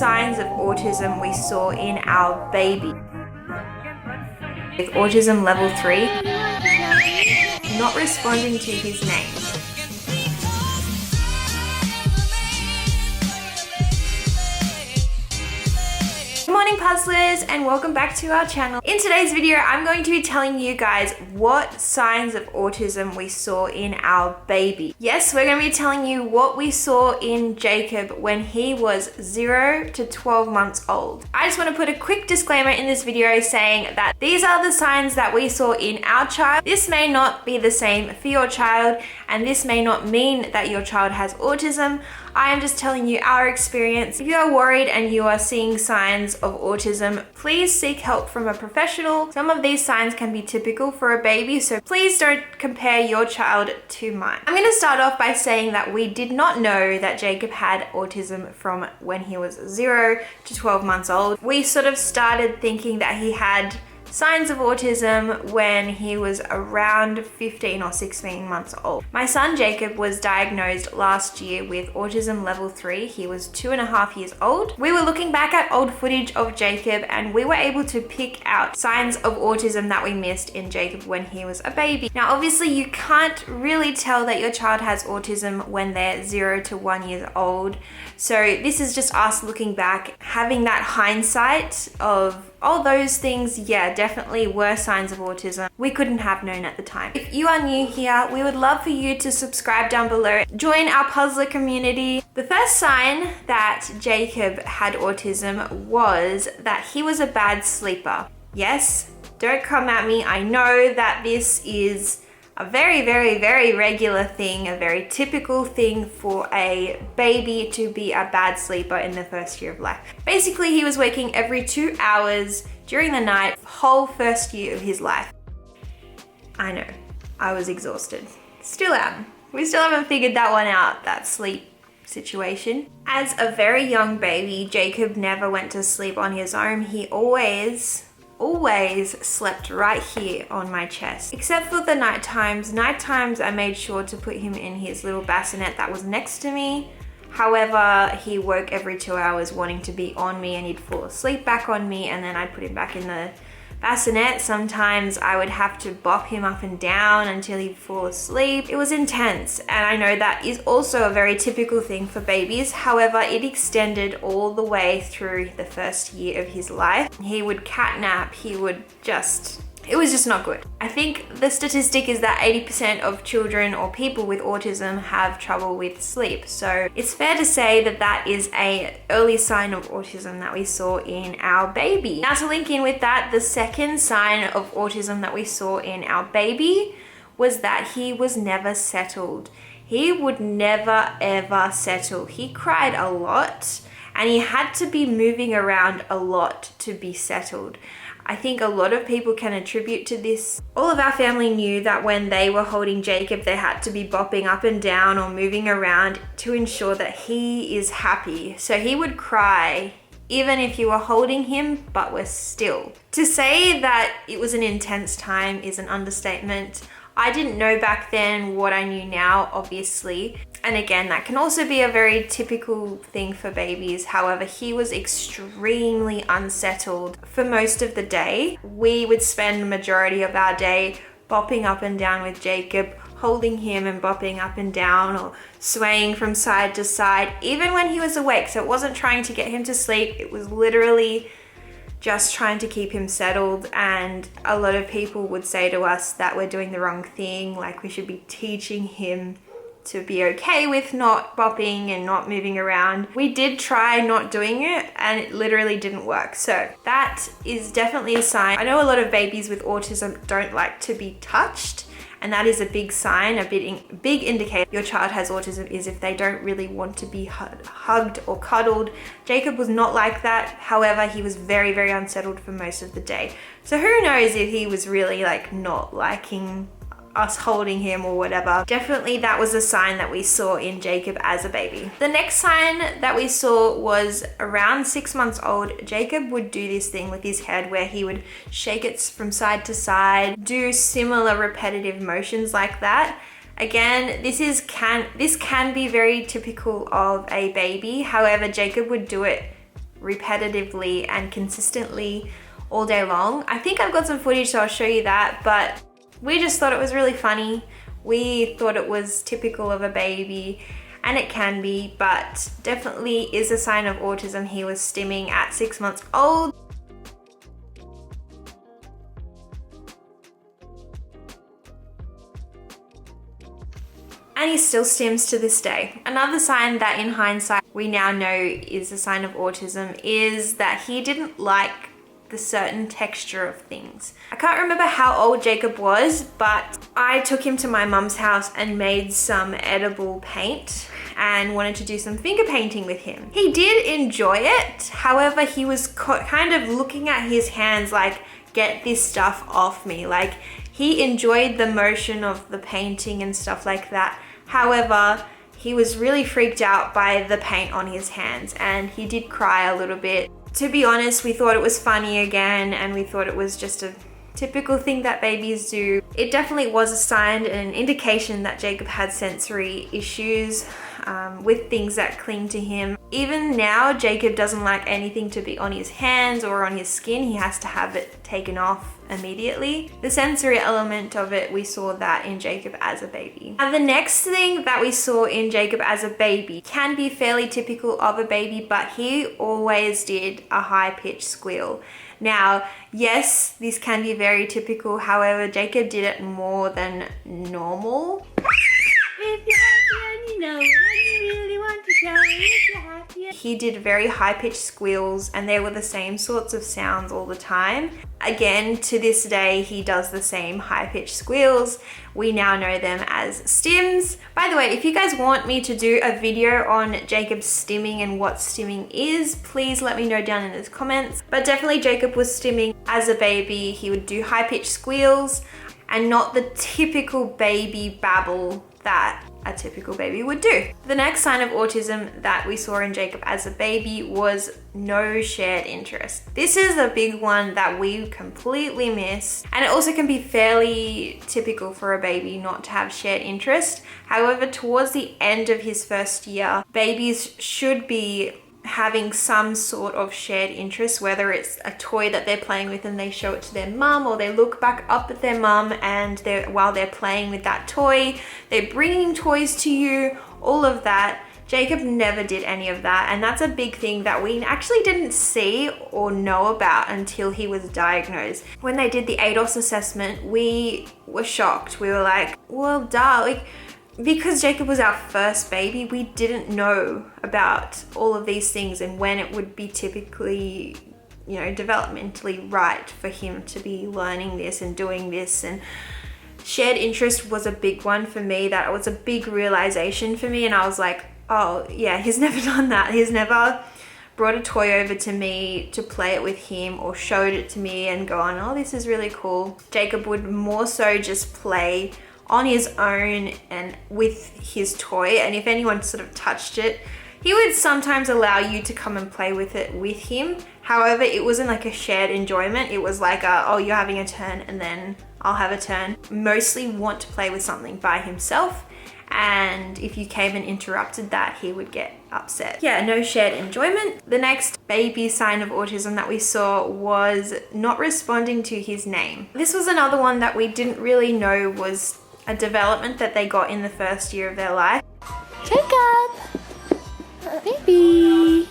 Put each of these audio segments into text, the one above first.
signs of autism we saw in our baby. With autism level 3, not responding to his name. Good morning puzzlers, and welcome back to our channel. In today's video, I'm going to be telling you guys what signs of autism we saw in our baby. Yes, we're going to be telling you what we saw in Jacob when he was 0 to 12 months old. I just want to put a quick disclaimer in this video saying that these are the signs that we saw in our child. This may not be the same for your child, and this may not mean that your child has autism. I am just telling you our experience. If you are worried and you are seeing signs of autism, please seek help from a professional. Some of these signs can be typical for a baby, so please don't compare your child to mine. I'm going to start off by saying that we did not know that Jacob had autism from when he was 0 to 12 months old. We sort of started thinking that he had signs of autism when he was around 15 or 16 months old. My son Jacob was diagnosed last year with autism level 3. He was 2.5 years old. We were looking back at old footage of Jacob and we were able to pick out signs of autism that we missed in Jacob when he was a baby. Now obviously you can't really tell that your child has autism when they're 0 to 1 year old. So this is just us looking back, having that hindsight of all those things, yeah, definitely were signs of autism we couldn't have known at the time. If you are new here, we would love for you to subscribe down below, join our puzzler community. The first sign that Jacob had autism was that he was a bad sleeper. Yes, don't come at me. I know that this is a very, very, very regular thing, a very typical thing for a baby to be a bad sleeper in the first year of life. Basically, he was waking every 2 hours during the night, whole first year of his life. I know, I was exhausted. Still am. We still haven't figured that one out, that sleep situation. As a very young baby, Jacob never went to sleep on his own. He always slept right here on my chest. Except for the night times. Night times I made sure to put him in his little bassinet that was next to me. However, he woke every 2 hours wanting to be on me and he'd fall asleep back on me, and then I'd put him back in the bassinet. Sometimes I would have to bop him up and down until he'd fall asleep. It was intense, and I know that is also a very typical thing for babies. However, it extended all the way through the first year of his life. He would catnap, it was just not good. I think the statistic is that 80% of children or people with autism have trouble with sleep. So it's fair to say that that is an early sign of autism that we saw in our baby. Now to link in with that, the second sign of autism that we saw in our baby was that he was never settled. He would never ever settle. He cried a lot and he had to be moving around a lot to be settled. I think a lot of people can attribute to this. All of our family knew that when they were holding Jacob, they had to be bopping up and down or moving around to ensure that he is happy. So he would cry even if you were holding him, but were still. To say that it was an intense time is an understatement. I didn't know back then what I knew now, obviously. And again, that can also be a very typical thing for babies. However, he was extremely unsettled for most of the day. We would spend the majority of our day bopping up and down with Jacob, holding him and bopping up and down or swaying from side to side, even when he was awake. So it wasn't trying to get him to sleep. It was literally just trying to keep him settled. And a lot of people would say to us that we're doing the wrong thing, like we should be teaching him to be okay with not bopping and not moving around. We did try not doing it and it literally didn't work. So that is definitely a sign. I know a lot of babies with autism don't like to be touched, and that is a big sign, a big indicator your child has autism is if they don't really want to be hugged or cuddled. Jacob was not like that. However, he was very, very unsettled for most of the day. So who knows if he was really like not liking us holding him or whatever. Definitely that was a sign that we saw in Jacob as a baby. The next sign that we saw was around 6 months old. Jacob would do this thing with his head where he would shake it from side to side, do similar repetitive motions like that. Again, this can be very typical of a baby. However, Jacob would do it repetitively and consistently all day long. I think I've got some footage, so I'll show you that, but we just thought it was really funny. We thought it was typical of a baby, and it can be, but definitely is a sign of autism. He was stimming at 6 months old. And he still stims to this day. Another sign that in hindsight we now know is a sign of autism is that he didn't like the certain texture of things. I can't remember how old Jacob was, but I took him to my mum's house and made some edible paint and wanted to do some finger painting with him. He did enjoy it. However, he was kind of looking at his hands like, get this stuff off me. Like, he enjoyed the motion of the painting and stuff like that. However, he was really freaked out by the paint on his hands, and he did cry a little bit. To be honest, we thought it was funny again, and we thought it was just a typical thing that babies do. It definitely was a sign and an indication that Jacob had sensory issues with things that cling to him. Even now, Jacob doesn't like anything to be on his hands or on his skin. He has to have it taken off immediately. The sensory element of it, we saw that in Jacob as a baby. Now, the next thing that we saw in Jacob as a baby can be fairly typical of a baby, but he always did a high-pitched squeal. Now, yes, this can be very typical. However, Jacob did it more than normal. If you're happy and you know it and you really want to show it, if you're happy. He did very high-pitched squeals, and they were the same sorts of sounds all the time. Again, to this day, he does the same high-pitched squeals. We now know them as stims. By the way, if you guys want me to do a video on Jacob's stimming and what stimming is, please let me know down in the comments. But definitely Jacob was stimming as a baby. He would do high-pitched squeals and not the typical baby babble that a typical baby would do. The next sign of autism that we saw in Jacob as a baby was no shared interest. This is a big one that we completely missed, and it also can be fairly typical for a baby not to have shared interest. However, towards the end of his first year, babies should be having some sort of shared interest, whether it's a toy that they're playing with and they show it to their mum, or they look back up at their mum and while they're playing with that toy, they're bringing toys to you, all of that. Jacob never did any of that, and that's a big thing that we actually didn't see or know about until he was diagnosed. When they did the ADOS assessment, we were shocked. We were like, well, duh, because Jacob was our first baby, we didn't know about all of these things and when it would be typically, developmentally right for him to be learning this and doing this. And shared interest was a big one for me. That was a big realization for me. And I was like, oh yeah, he's never done that. He's never brought a toy over to me to play it with him or showed it to me and gone, oh, this is really cool. Jacob would more so just play on his own and with his toy, and if anyone sort of touched it, he would sometimes allow you to come and play with it with him. However, it wasn't like a shared enjoyment. It was like oh, you're having a turn and then I'll have a turn. Mostly want to play with something by himself, and if you came and interrupted that, he would get upset. Yeah, no shared enjoyment. The next baby sign of autism that we saw was not responding to his name. This was another one that we didn't really know was a development that they got in the first year of their life. Jacob! Baby!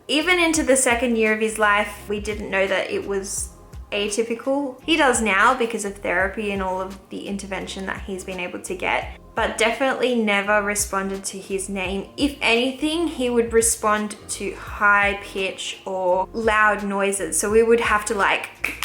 Even into the second year of his life, we didn't know that it was atypical. He does now because of therapy and all of the intervention that he's been able to get, but definitely never responded to his name. If anything, he would respond to high pitch or loud noises. So we would have to like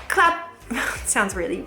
clap, sounds really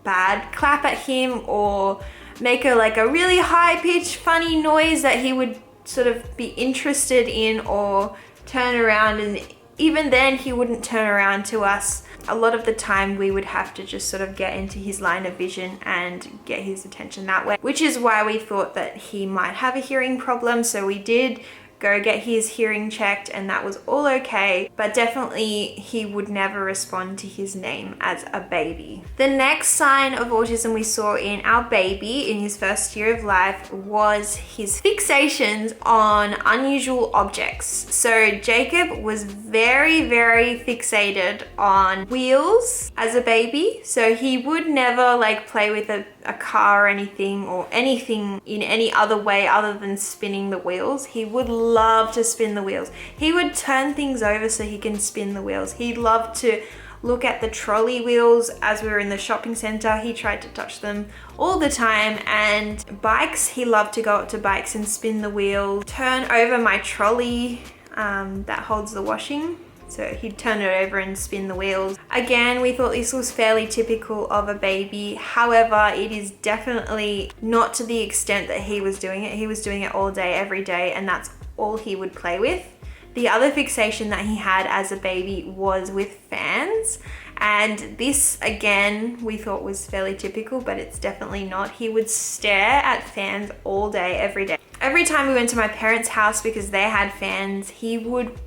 bad, clap at him or make a really high pitched funny noise that he would sort of be interested in, or turn around, and even then he wouldn't turn around to us. A lot of the time we would have to just sort of get into his line of vision and get his attention that way, which is why we thought that he might have a hearing problem. So we did go get his hearing checked, and that was all okay, but definitely he would never respond to his name as a baby. The next sign of autism we saw in our baby in his first year of life was his fixations on unusual objects. So Jacob was very, very fixated on wheels as a baby. So he would never like play with a car or anything in any other way other than spinning the wheels. He would love to spin the wheels. He would turn things over so he can spin the wheels. He loved to look at the trolley wheels as we were in the shopping center. He tried to touch them all the time. And bikes, he loved to go up to bikes and spin the wheel, turn over my trolley that holds the washing. So he'd turn it over and spin the wheels. Again, we thought this was fairly typical of a baby. However, it is definitely not to the extent that he was doing it. He was doing it all day, every day, and that's all he would play with. The other fixation that he had as a baby was with fans. And this, again, we thought was fairly typical, but it's definitely not. He would stare at fans all day, every day. Every time we went to my parents' house because they had fans, he would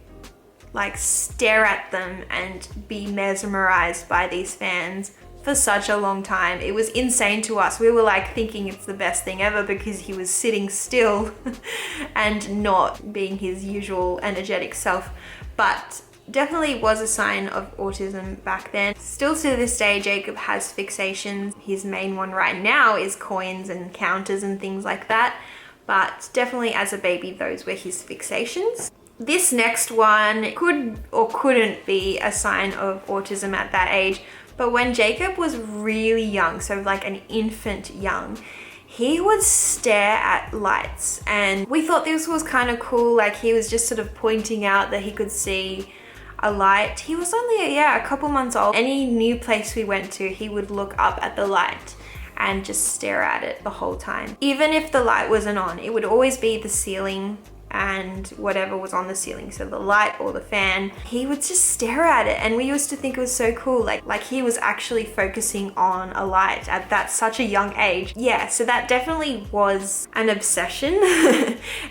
like stare at them and be mesmerized by these fans for such a long time. It was insane to us. We were like thinking it's the best thing ever because he was sitting still and not being his usual energetic self. But definitely was a sign of autism back then. Still to this day, Jacob has fixations. His main one right now is coins and counters and things like that. But definitely as a baby, those were his fixations. This next one could or couldn't be a sign of autism at that age, but when Jacob was really young, so like an infant young, he would stare at lights, and we thought this was kind of cool. Like he was just sort of pointing out that he could see a light. He was only, a couple months old. Any new place we went to, he would look up at the light and just stare at it the whole time. Even if the light wasn't on, it would always be the ceiling and whatever was on the ceiling, so the light or the fan, he would just stare at it. And we used to think it was so cool, like he was actually focusing on a light at that such a young age. Yeah, so that definitely was an obsession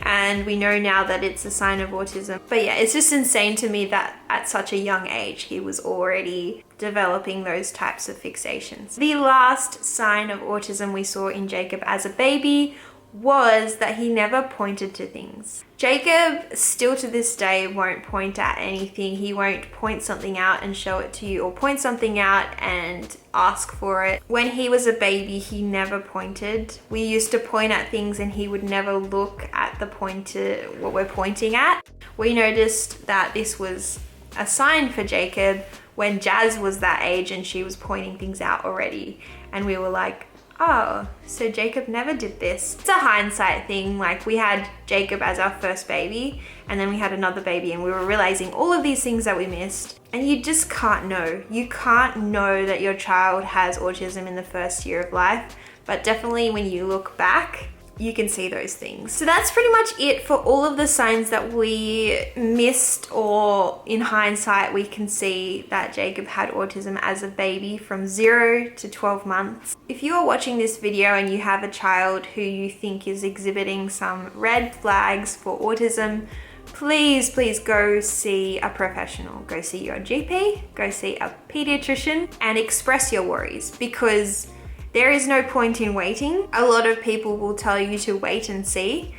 and we know now that it's a sign of autism. But yeah, it's just insane to me that at such a young age he was already developing those types of fixations. The last sign of autism we saw in Jacob as a baby was that he never pointed to things. Jacob still to this day won't point at anything. He won't point something out and show it to you, or point something out and ask for it. When he was a baby, he never pointed. We used to point at things and he would never look at the pointer, what we're pointing at. We noticed that this was a sign for Jacob when Jazz was that age and she was pointing things out already. And we were like, oh, so Jacob never did this. It's a hindsight thing. Like we had Jacob as our first baby and then we had another baby and we were realizing all of these things that we missed. And you just can't know. You can't know that your child has autism in the first year of life, but definitely when you look back, you can see those things. So that's pretty much it for all of the signs that we missed, or in hindsight we can see that Jacob had autism as a baby from 0 to 12 months. If you are watching this video and you have a child who you think is exhibiting some red flags for autism, please go see a professional. Go see your GP, go see a pediatrician and express your worries, because there is no point in waiting. A lot of people will tell you to wait and see.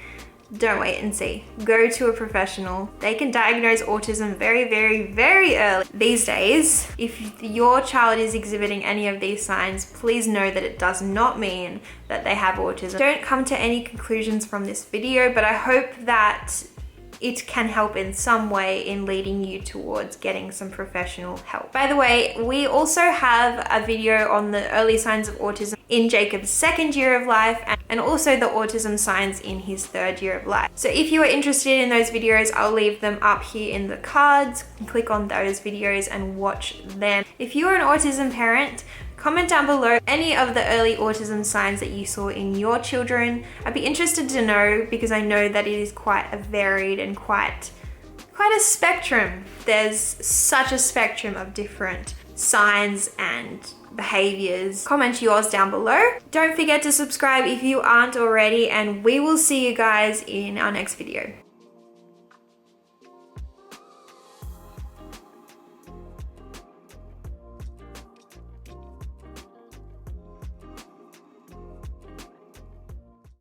Don't wait and see. Go to a professional. They can diagnose autism very, very, very early. These days, if your child is exhibiting any of these signs, please know that it does not mean that they have autism. Don't come to any conclusions from this video, but I hope that it can help in some way in leading you towards getting some professional help. By the way, we also have a video on the early signs of autism in Jacob's second year of life and also the autism signs in his third year of life. So if you are interested in those videos, I'll leave them up here in the cards. Click on those videos and watch them. If you are an autism parent, comment down below any of the early autism signs that you saw in your children. I'd be interested to know, because I know that it is quite a varied and quite a spectrum. There's such a spectrum of different signs and behaviors. Comment yours down below. Don't forget to subscribe if you aren't already, and we will see you guys in our next video.